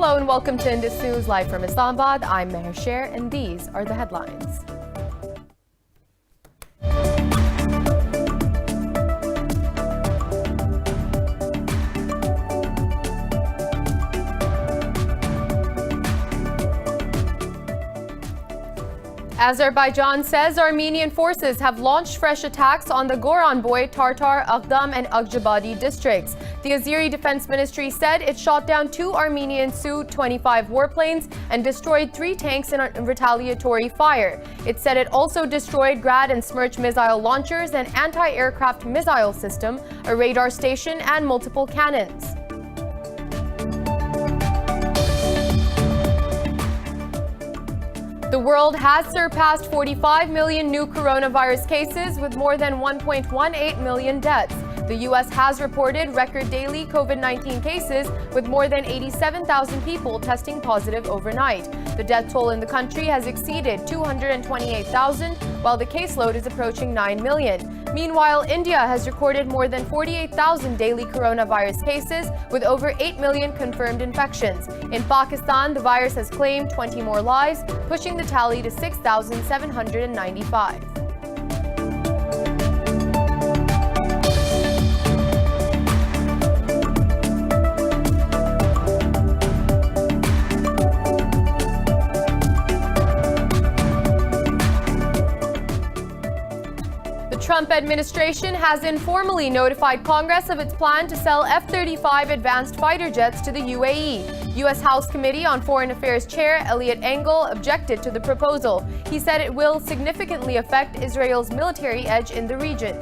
Hello and welcome to Indus News live from Islamabad. I'm Meher Sher and these are the headlines. Azerbaijan says Armenian forces have launched fresh attacks on the Goranboy, Tartar, Aghdam and Akjabadi districts. The Azeri Defense Ministry said it shot down 2 Armenian Su-25 warplanes and destroyed 3 tanks in a retaliatory fire. It said it also destroyed Grad and Smerch missile launchers, an anti-aircraft missile system, a radar station and multiple cannons. The world has surpassed 45 million new coronavirus cases with more than 1.18 million deaths. The U.S. has reported record daily COVID-19 cases with more than 87,000 people testing positive overnight. The death toll in the country has exceeded 228,000, while the caseload is approaching 9 million. Meanwhile, India has recorded more than 48,000 daily coronavirus cases with over 8 million confirmed infections. In Pakistan, the virus has claimed 20 more lives, pushing the tally to 6,795. The Trump administration has informally notified Congress of its plan to sell F-35 advanced fighter jets to the UAE. U.S. House Committee on Foreign Affairs Chair Elliot Engel objected to the proposal. He said it will significantly affect Israel's military edge in the region.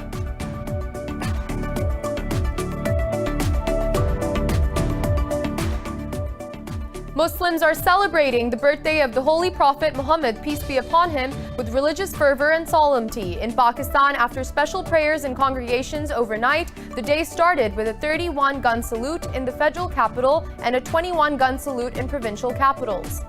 Muslims are celebrating the birthday of the Holy Prophet Muhammad, peace be upon him, with religious fervor and solemnity. In Pakistan, after special prayers in congregations overnight, the day started with a 31-gun salute in the federal capital and a 21-gun salute in provincial capitals.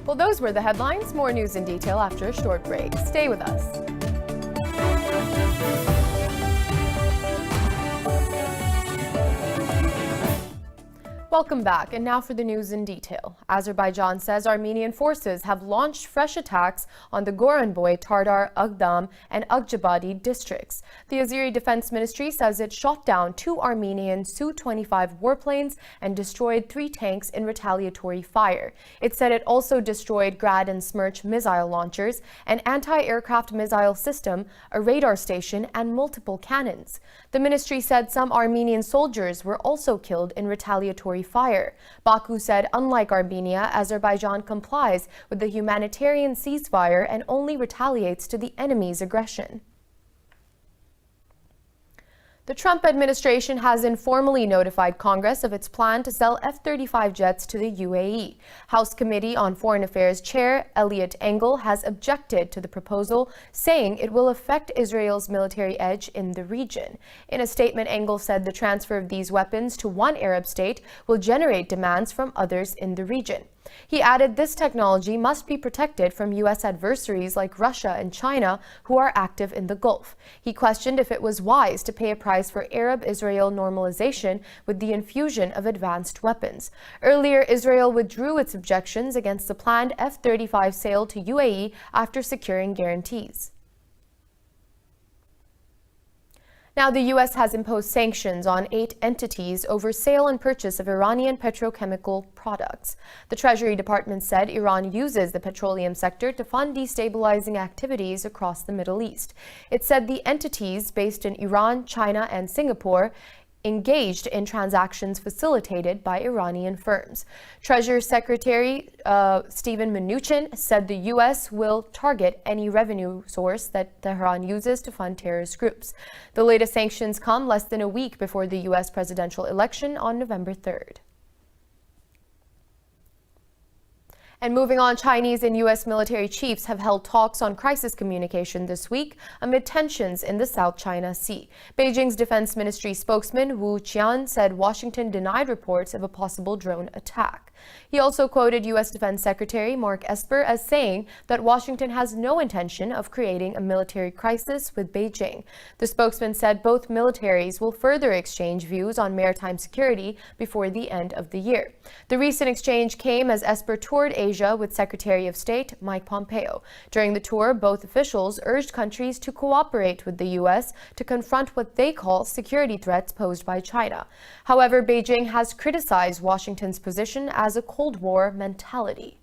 Well, those were the headlines. More news in detail after a short break. Stay with us. Welcome back, and now for the news in detail. Azerbaijan says Armenian forces have launched fresh attacks on the Goranboy, Tartar, Aghdam and Akjabadi districts. The Azeri Defense Ministry says it shot down 2 Armenian Su-25 warplanes and destroyed 3 tanks in retaliatory fire. It said it also destroyed Grad and Smerch missile launchers, an anti-aircraft missile system, a radar station and multiple cannons. The ministry said some Armenian soldiers were also killed in retaliatory fire. Baku said, unlike Armenia, Azerbaijan complies with the humanitarian ceasefire and only retaliates to the enemy's aggression. The Trump administration has informally notified Congress of its plan to sell F-35 jets to the UAE. House Committee on Foreign Affairs Chair Elliot Engel has objected to the proposal, saying it will affect Israel's military edge in the region. In a statement, Engel said the transfer of these weapons to one Arab state will generate demands from others in the region. He added this technology must be protected from U.S. adversaries like Russia and China, who are active in the Gulf. He questioned if it was wise to pay a price for Arab-Israel normalization with the infusion of advanced weapons. Earlier, Israel withdrew its objections against the planned F-35 sale to UAE after securing guarantees. Now, the U.S. has imposed sanctions on 8 entities over sale and purchase of Iranian petrochemical products. The Treasury Department said Iran uses the petroleum sector to fund destabilizing activities across the Middle East. It said the entities based in Iran, China, and Singapore engaged in transactions facilitated by Iranian firms. Treasury Secretary Steven Mnuchin said the U.S. will target any revenue source that Tehran uses to fund terrorist groups. The latest sanctions come less than a week before the U.S. presidential election on November 3rd. And moving on, Chinese and U.S. military chiefs have held talks on crisis communication this week amid tensions in the South China Sea. Beijing's Defense Ministry spokesman Wu Qian said Washington denied reports of a possible drone attack. He also quoted U.S. Defense Secretary Mark Esper as saying that Washington has no intention of creating a military crisis with Beijing. The spokesman said both militaries will further exchange views on maritime security before the end of the year. The recent exchange came as Esper toured Asia with Secretary of State Mike Pompeo. During the tour, both officials urged countries to cooperate with the U.S. to confront what they call security threats posed by China. However, Beijing has criticized Washington's position as a Cold War mentality.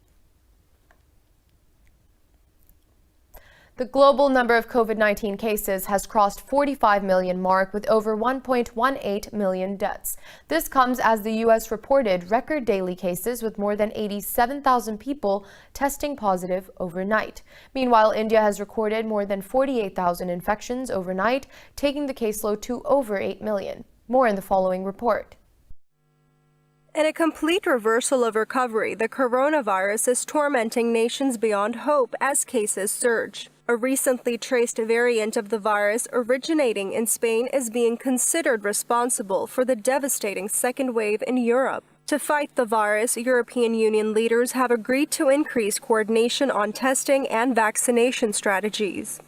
The global number of COVID-19 cases has crossed 45 million mark with over 1.18 million deaths. This comes as the U.S. reported record daily cases with more than 87,000 people testing positive overnight. Meanwhile, India has recorded more than 48,000 infections overnight, taking the caseload to over 8 million. More in the following report. In a complete reversal of recovery, the coronavirus is tormenting nations beyond hope as cases surge. A recently traced variant of the virus originating in Spain is being considered responsible for the devastating second wave in Europe. To fight the virus, European Union leaders have agreed to increase coordination on testing and vaccination strategies.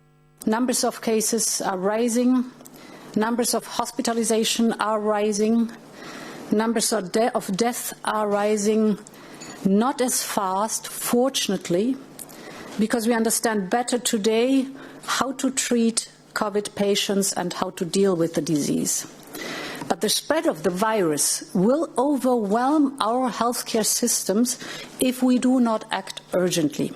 Numbers of cases are rising, numbers of hospitalization are rising. Numbers of deaths are rising, not as fast, fortunately, because we understand better today how to treat COVID patients and how to deal with the disease. But the spread of the virus will overwhelm our healthcare systems if we do not act urgently.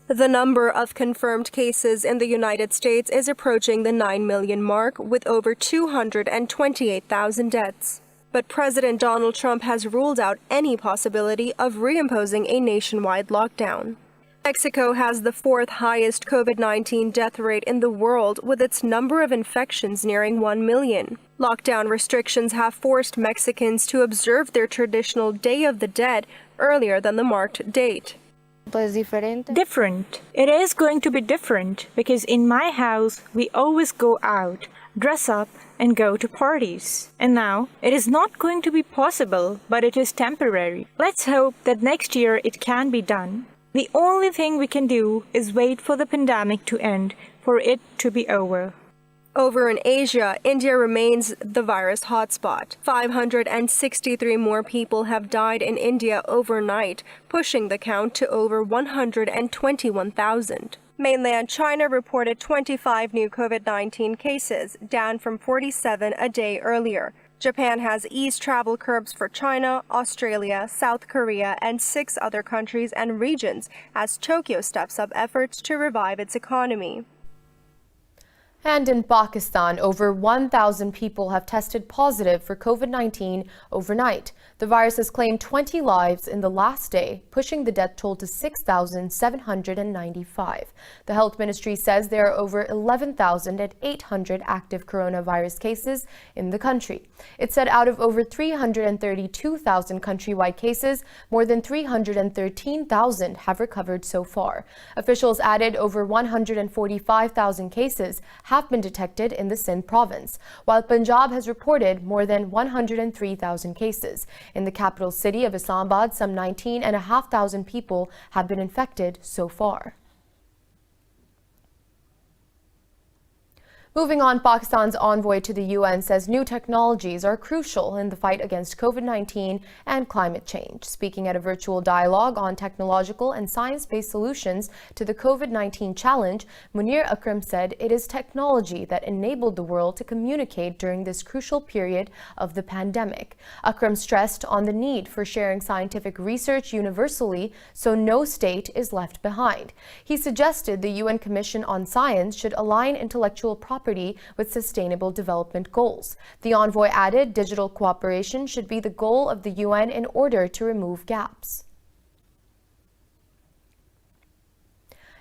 The number of confirmed cases in the United States is approaching the 9 million mark, with over 228,000 deaths. But President Donald Trump has ruled out any possibility of reimposing a nationwide lockdown. Mexico has the fourth highest COVID-19 death rate in the world, with its number of infections nearing 1 million. Lockdown restrictions have forced Mexicans to observe their traditional Day of the Dead earlier than the marked date. Different. It is going to be different because in my house we always go out, dress up and go to parties. And now it is not going to be possible, but it is temporary. Let's hope that next year it can be done. The only thing we can do is wait for the pandemic to end, for it to be over. Over in Asia, India remains the virus hotspot. 563 more people have died in India overnight, pushing the count to over 121,000. Mainland China reported 25 new COVID-19 cases, down from 47 a day earlier. Japan has eased travel curbs for China, Australia, South Korea, and 6 other countries and regions as Tokyo steps up efforts to revive its economy. And in Pakistan, over 1,000 people have tested positive for COVID-19 overnight. The virus has claimed 20 lives in the last day, pushing the death toll to 6,795. The health ministry says there are over 11,800 active coronavirus cases in the country. It said out of over 332,000 countrywide cases, more than 313,000 have recovered so far. Officials added over 145,000 cases have been detected in the Sindh province, while Punjab has reported more than 103,000 cases. In the capital city of Islamabad, some 19,500 people have been infected so far. Moving on, Pakistan's envoy to the UN says new technologies are crucial in the fight against COVID-19 and climate change. Speaking at a virtual dialogue on technological and science-based solutions to the COVID-19 challenge, Munir Akram said it is technology that enabled the world to communicate during this crucial period of the pandemic. Akram stressed on the need for sharing scientific research universally so no state is left behind. He suggested the UN Commission on Science should align intellectual property with sustainable development goals. The envoy added digital cooperation should be the goal of the UN in order to remove gaps.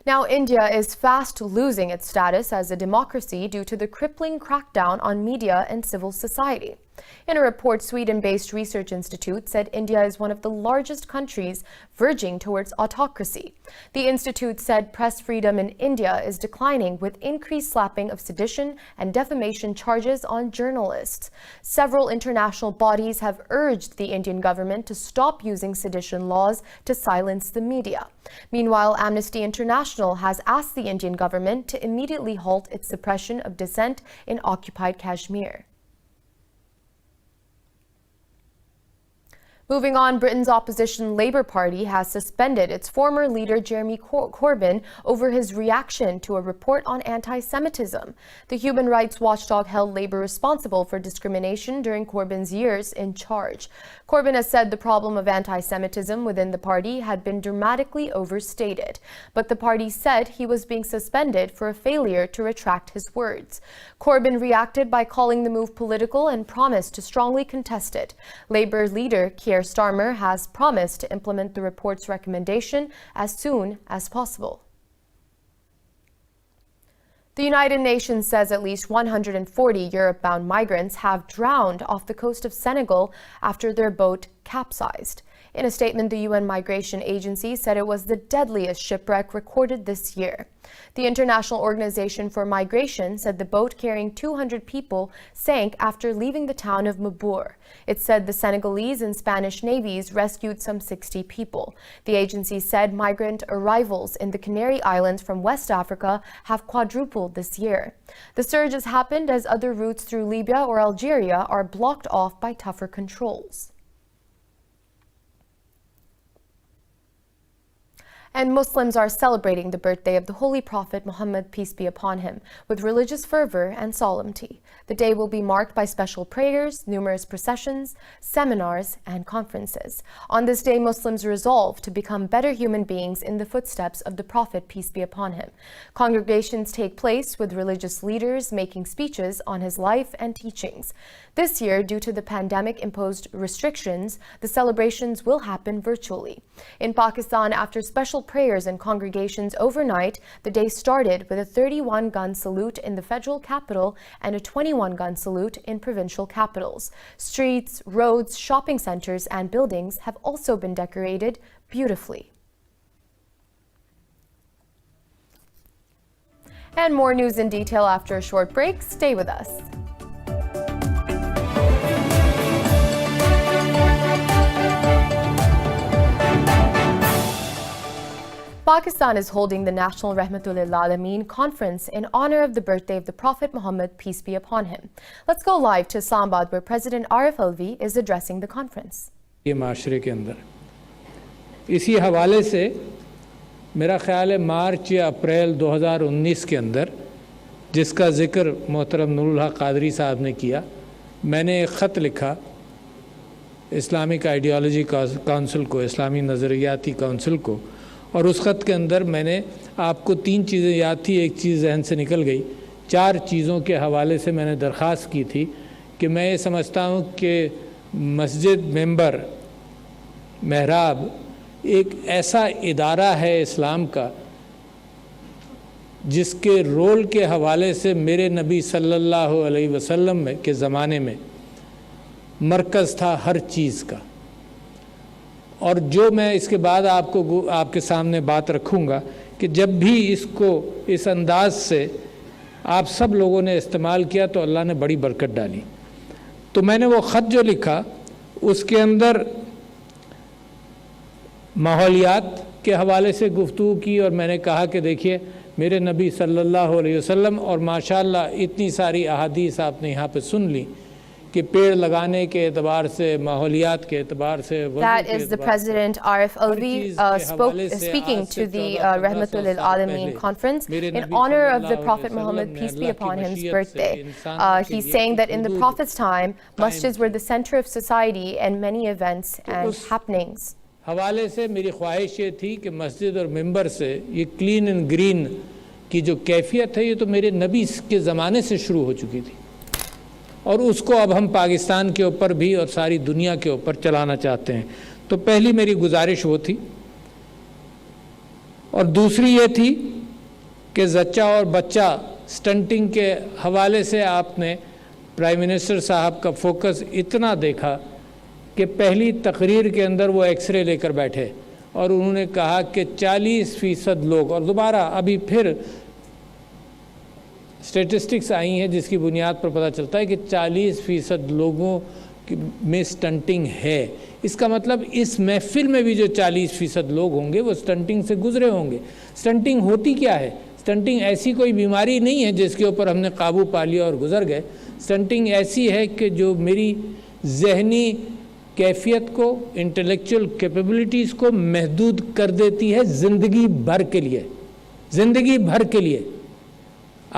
Now, India is fast losing its status as a democracy due to the crippling crackdown on media and civil society. In a report, Sweden-based research institute said India is one of the largest countries verging towards autocracy. The institute said press freedom in India is declining with increased slapping of sedition and defamation charges on journalists. Several international bodies have urged the Indian government to stop using sedition laws to silence the media. Meanwhile, Amnesty International has asked the Indian government to immediately halt its suppression of dissent in occupied Kashmir. Moving on, Britain's opposition Labour Party has suspended its former leader Jeremy Corbyn over his reaction to a report on anti-Semitism. The human rights watchdog held Labour responsible for discrimination during Corbyn's years in charge. Corbyn has said the problem of anti-Semitism within the party had been dramatically overstated, but the party said he was being suspended for a failure to retract his words. Corbyn reacted by calling the move political and promised to strongly contest it. Labour leader Keir Starmer has promised to implement the report's recommendation as soon as possible. The United Nations says at least 140 Europe-bound migrants have drowned off the coast of Senegal after their boat capsized. In a statement, the UN Migration Agency said it was the deadliest shipwreck recorded this year. The International Organization for Migration said the boat carrying 200 people sank after leaving the town of Mabour. It said the Senegalese and Spanish navies rescued some 60 people. The agency said migrant arrivals in the Canary Islands from West Africa have quadrupled this year. The surge has happened as other routes through Libya or Algeria are blocked off by tougher controls. And Muslims are celebrating the birthday of the Holy Prophet Muhammad, peace be upon him, with religious fervor and solemnity. The day will be marked by special prayers, numerous processions, seminars, and conferences. On this day, Muslims resolve to become better human beings in the footsteps of the Prophet, peace be upon him. Congregations take place with religious leaders making speeches on his life and teachings. This year, due to the pandemic-imposed restrictions, the celebrations will happen virtually. In Pakistan, after special prayers and congregations overnight, the day started with a 31-gun salute in the federal capital and a 21-gun salute in provincial capitals. Streets, roads, shopping centers, and buildings have also been decorated beautifully. And more news in detail after a short break. Stay with us. Pakistan is holding the National Rahmatul Alameen conference in honor of the birthday of the Prophet Muhammad, peace be upon him. Let's go live to Islamabad, where President Arif Alvi is addressing the conference. ये माशरे के अंदर इसी हवाले से मेरा ख्याल है मार्च या अप्रैल 2019 के अंदर जिसका जिक्र मोहतरम नूरुल हक कादरी साहब ने किया, मैंने एक ख़त लिखा इस्लामिक आइडियोलॉजी काउंसिल को, इस्लामी नज़रियाती काउंसिल को, और उस ख़त के अंदर मैंने आपको 3 चीज़ें याद थी, एक चीज़ जहन से निकल गई। 4 चीज़ों के हवाले से मैंने दरख्वास्त की थी कि मैं ये समझता हूँ कि मस्जिद मेंबर महराब एक ऐसा इदारा है इस्लाम का जिसके रोल के हवाले से मेरे नबी सल्लल्लाहु अलैहि वसल्लम के ज़माने में मरकज़ था हर चीज़ का। और जो मैं इसके बाद आपके सामने बात रखूँगा कि जब भी इसको इस अंदाज से आप सब लोगों ने इस्तेमाल किया तो अल्लाह ने बड़ी बरकत डाली। तो मैंने वो ख़त जो लिखा उसके अंदर माहौलियात के हवाले से गुफ्तगू की और मैंने कहा कि देखिए मेरे नबी सल्लल्लाहु अलैहि वसल्लम और माशाअल्लाह इतनी सारी अहादीस आपने यहाँ पे सुन ली कि पेड़ लगाने के एतबार से, माहौलियात के एतबार से। That is the President Arif Alvi speaking to the Rahmatul Alameen conference in honor of the Prophet Muhammad, peace be upon him's birthday. He's saying that in the Prophet's time, masjids were the center of society and many events and happenings. हवाले से मेरी ख्वाहिश ये थी कि मस्जिद और मिंबर से ये क्लीन एंड ग्रीन की जो कैफियत है ये तो मेरे नबी के ज़माने से शुरू हो चुकी थी और उसको अब हम पाकिस्तान के ऊपर भी और सारी दुनिया के ऊपर चलाना चाहते हैं। तो पहली मेरी गुजारिश वो थी और दूसरी ये थी कि जच्चा और बच्चा स्टंटिंग के हवाले से आपने प्राइम मिनिस्टर साहब का फोकस इतना देखा कि पहली तकरीर के अंदर वो एक्सरे लेकर बैठे और उन्होंने कहा कि 40% लोग, और दोबारा अभी फिर स्टेटिस्टिक्स आई हैं जिसकी बुनियाद पर पता चलता है कि 40% लोगों में स्टंटिंग है। इसका मतलब इस महफिल में भी जो 40% लोग होंगे वो स्टंटिंग से गुजरे होंगे। स्टंटिंग होती क्या है? स्टंटिंग ऐसी कोई बीमारी नहीं है जिसके ऊपर हमने काबू पा लिया और गुजर गए। स्टंटिंग ऐसी है कि जो मेरी जहनी कैफियत को, इंटेलेक्चुअल कैपेबिलिटीज़ को महदूद कर देती है ज़िंदगी भर के लिए। ज़िंदगी भर के लिए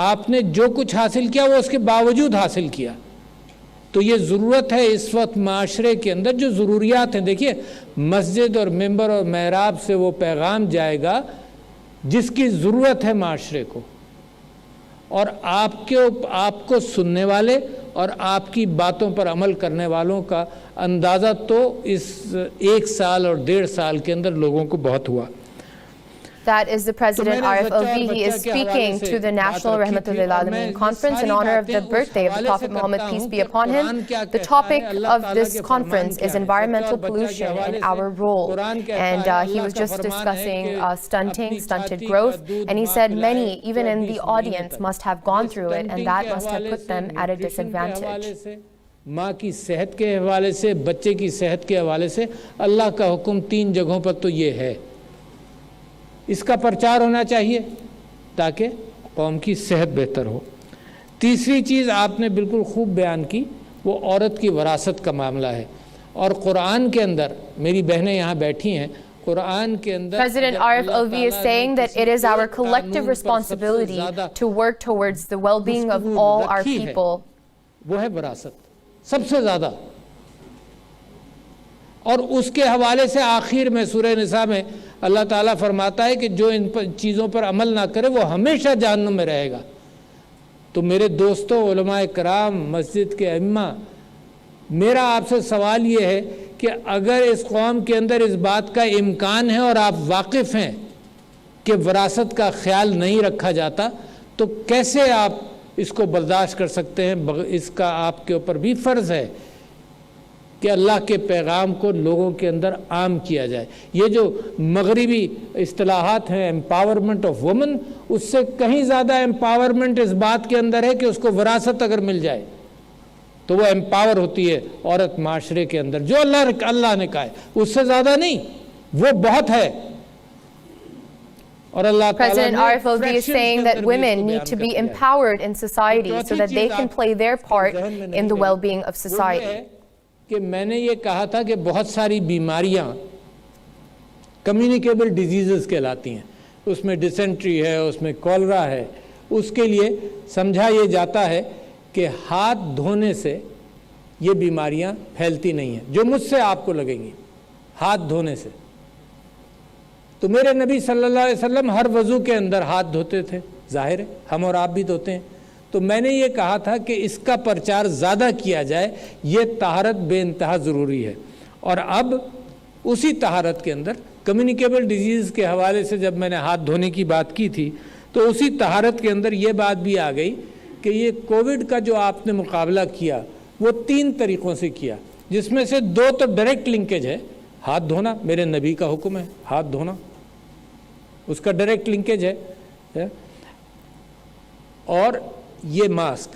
आपने जो कुछ हासिल किया वो उसके बावजूद हासिल किया। तो ये ज़रूरत है इस वक्त माशरे के अंदर जो ज़रूरियात हैं। देखिए, मस्जिद और मिंबर और महराब से वो पैगाम जाएगा जिसकी ज़रूरत है माशरे को, और आपको सुनने वाले और आपकी बातों पर अमल करने वालों का अंदाज़ा तो इस 1 साल और 1.5 साल के अंदर लोगों को बहुत हुआ। That is the President Arif Alvi. He is speaking to the National Rahmatullahi Alameen Conference in honor of the birthday of the Prophet Muhammad, peace be upon him. The topic of this conference is environmental pollution and our role. And he was just discussing stunted growth. And he said many, even in the audience, must have gone through it, and that must have put them at a disadvantage. माँ की सेहत के हवाले से, बच्चे की सेहत के हवाले से अल्लाह का हुक्म 3 जगहों पर तो ये है। इसका प्रचार होना चाहिए ताकि कौम की सेहत बेहतर हो। तीसरी चीज़ आपने बिल्कुल खूब बयान की, वो औरत की वरासत का मामला है। और कुरान के अंदर, मेरी बहनें यहाँ बैठी हैं, कुरान के अंदर President Arif Alvi is saying that it is our collective responsibility to work towards the well-being of all our people. वो है वरासत सबसे ज़्यादा। और उसके हवाले से आखिर में सूरह निसा में अल्लाह ताला फरमाता है कि जो इन चीज़ों पर अमल ना करे वो हमेशा जहन्नुम में रहेगा। तो मेरे दोस्तों, उलमाए कराम, मस्जिद के इमाम, मेरा आपसे सवाल ये है कि अगर इस कौम के अंदर इस बात का इम्कान है और आप वाकिफ़ हैं कि विरासत का ख्याल नहीं रखा जाता, तो कैसे आप इसको बर्दाश्त कर सकते हैं? इसका आपके ऊपर भी फ़र्ज़ है कि अल्लाह के पैगाम को लोगों के अंदर आम किया जाए। ये जो मगरिबी इस्तिलाहात हैं, एम्पावरमेंट ऑफ वुमेन, उससे कहीं ज़्यादा एम्पावरमेंट इस बात के अंदर है कि उसको विरासत अगर मिल जाए तो वो एम्पावर होती है औरत माशरे के अंदर, जो अल्लाह ने कहा है, उससे ज़्यादा नहीं, वो बहुत है। और अल्लाह President Arif Alvi is saying that women need to be empowered in society so that they can play their part in the well-being of society. कि मैंने ये कहा था कि बहुत सारी बीमारियां कम्युनिकेबल डिजीज़ कहलाती हैं, उसमें डिसेंट्री है, उसमें कॉलरा है। उसके लिए समझा ये जाता है कि हाथ धोने से ये बीमारियां फैलती नहीं हैं, जो मुझसे आपको लगेंगी, हाथ धोने से। तो मेरे नबी सल्लल्लाहु अलैहि वसल्लम हर वज़ू के अंदर हाथ धोते थे, जाहिर है हम और आप भी धोते हैं। तो मैंने ये कहा था कि इसका प्रचार ज़्यादा किया जाए, ये तहारत बेइंतहा ज़रूरी है। और अब उसी तहारत के अंदर कम्युनिकेबल डिजीज़ के हवाले से जब मैंने हाथ धोने की बात की थी, तो उसी तहारत के अंदर ये बात भी आ गई कि ये कोविड का जो आपने मुकाबला किया वो 3 तरीक़ों से किया, जिसमें से 2 तो डायरेक्ट लिंकेज है। हाथ धोना, मेरे नबी का हुक्म है हाथ धोना, उसका डायरेक्ट लिंकेज है। और ये mask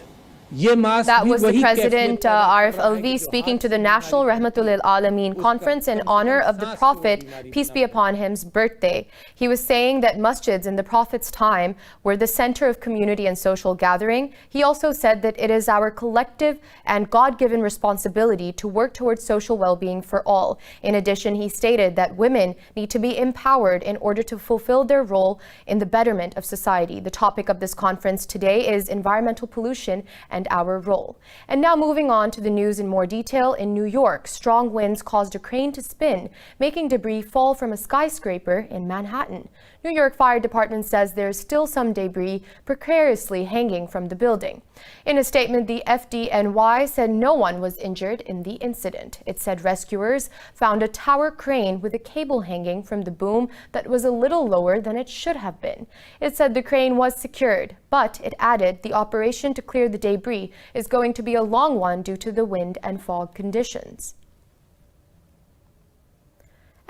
That was the President Arif Alvi speaking to the National Rahmatullahi Alameen Conference in honor of the Prophet, peace be upon him's birthday. He was saying that masjids in the Prophet's time were the center of community and social gathering. He also said that it is our collective and God-given responsibility to work towards social well-being for all. In addition, he stated that women need to be empowered in order to fulfill their role in the betterment of society. The topic of this conference today is environmental pollution and our role. And now moving on to the news in more detail. In New York, strong winds caused a crane to spin, making debris fall from a skyscraper in Manhattan. New York Fire Department says there's still some debris precariously hanging from the building. In a statement, the FDNY said no one was injured in the incident. It said rescuers found a tower crane with a cable hanging from the boom that was a little lower than it should have been. It said the crane was secured, but but it added the operation to clear the debris is going to be a long one due to the wind and fog conditions.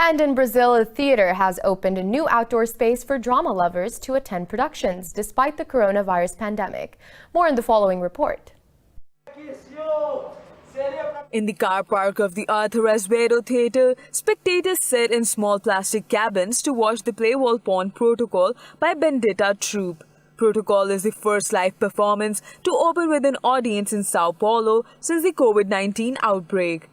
And in Brazil, a theater has opened a new outdoor space for drama lovers to attend productions despite the coronavirus pandemic. More in the following report. In the car park of the Arthur Azevedo Theatre, spectators sit in small plastic cabins to watch the play Bulletin Protocol by Bendita Troupe. Protocol is the first live performance to open with an audience in Sao Paulo since the COVID-19 outbreak.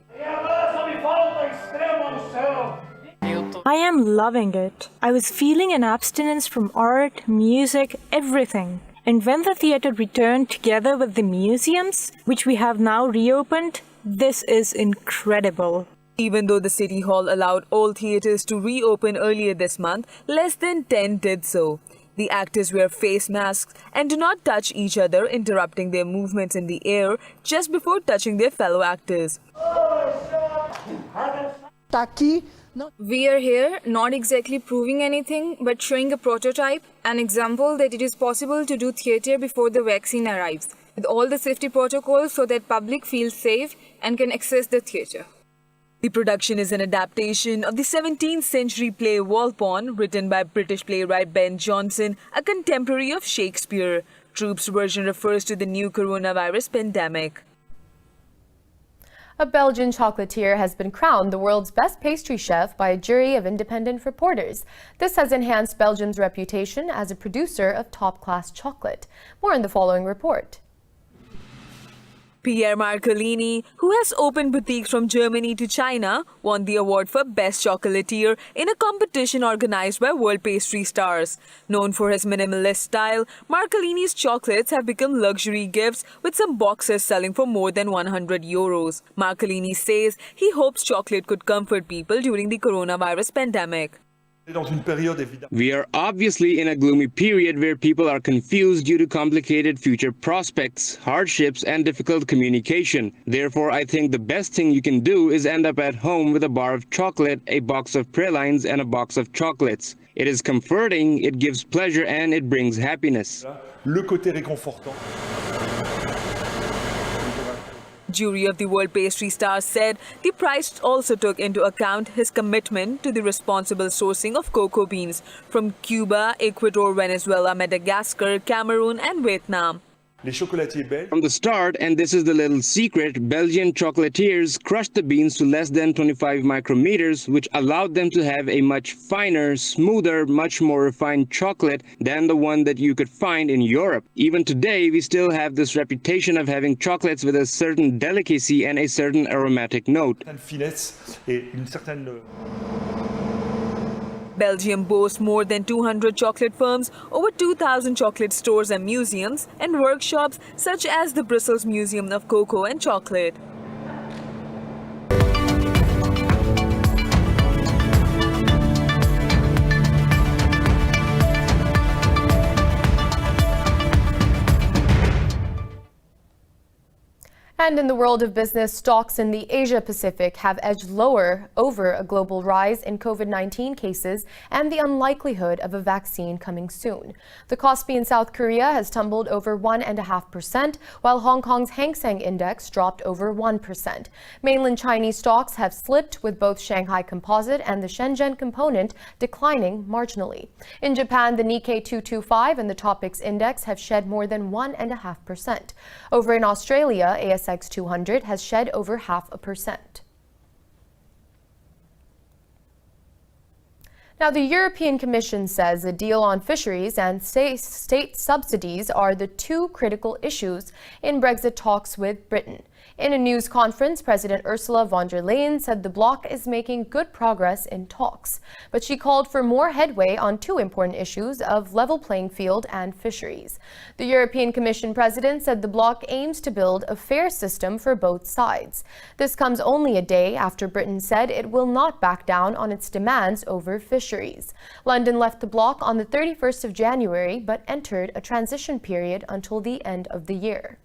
I am loving it. I was feeling an abstinence from art, music, everything. And when the theatre returned together with the museums, which we have now reopened, this is incredible. Even though the City Hall allowed all theatres to reopen earlier this month, less than 10 did so. The actors wear face masks and do not touch each other, interrupting their movements in the air just before touching their fellow actors. We are here not exactly proving anything, but showing a prototype, an example that it is possible to do theatre before the vaccine arrives, with all the safety protocols so that public feels safe and can access the theatre. The production is an adaptation of the 17th century play Bulletin, written by British playwright Ben Jonson, a contemporary of Shakespeare. Troupe's version refers to the new coronavirus pandemic. A Belgian chocolatier has been crowned the world's best pastry chef by a jury of independent reporters. This has enhanced Belgium's reputation as a producer of top-class chocolate. More in the following report. Pierre Marcolini, who has opened boutiques from Germany to China, won the award for Best Chocolatier in a competition organized by world pastry stars. Known for his minimalist style, Marcolini's chocolates have become luxury gifts, with some boxes selling for more than €100. Marcolini says he hopes chocolate could comfort people during the coronavirus pandemic. We are obviously in a gloomy period where people are confused due to complicated future prospects, hardships, and difficult communication. Therefore, I think the best thing you can do is end up at home with a bar of chocolate, a box of pralines, and a box of chocolates. It is comforting, it gives pleasure, and it brings happiness. Le côté réconfortant. Jury of the World Pastry Stars said the prize also took into account his commitment to the responsible sourcing of cocoa beans from Cuba, Ecuador, Venezuela, Madagascar, Cameroon, and Vietnam. From the start, and this is the little secret, Belgian chocolatiers crushed the beans to less than 25 micrometers, which allowed them to have a much finer, smoother, much more refined chocolate than the one that you could find in Europe. Even today, we still have this reputation of having chocolates with a certain delicacy and a certain aromatic note. Belgium boasts more than 200 chocolate firms, over 2,000 chocolate stores and museums, and workshops such as the Brussels Museum of Cocoa and Chocolate. And in the world of business, stocks in the Asia-Pacific have edged lower over a global rise in COVID-19 cases and the unlikelihood of a vaccine coming soon. The Kospi in South Korea has tumbled over 1.5%, while Hong Kong's Hang Seng Index dropped over 1%. Mainland Chinese stocks have slipped, with both Shanghai Composite and the Shenzhen Component declining marginally. In Japan, the Nikkei 225 and the Topix Index have shed more than 1.5%. Over in Australia, ASX 200 has shed over 0.5%. Now, the European Commission says a deal on fisheries and state subsidies are the two critical issues in Brexit talks with Britain. In a news conference, President Ursula von der Leyen said the bloc is making good progress in talks, but she called for more headway on two important issues of level playing field and fisheries. The European Commission president said the bloc aims to build a fair system for both sides. This comes only a day after Britain said it will not back down on its demands over fisheries. London left the bloc on the 31st of January, but entered a transition period until the end of the year.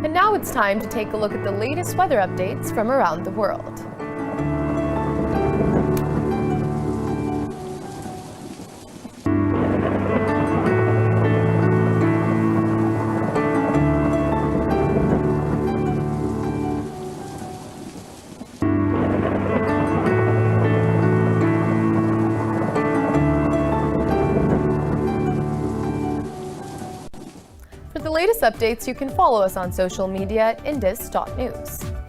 And now it's it's time to take a look at the latest weather updates from around the world. For the latest updates, you can follow us on social media at indus.news.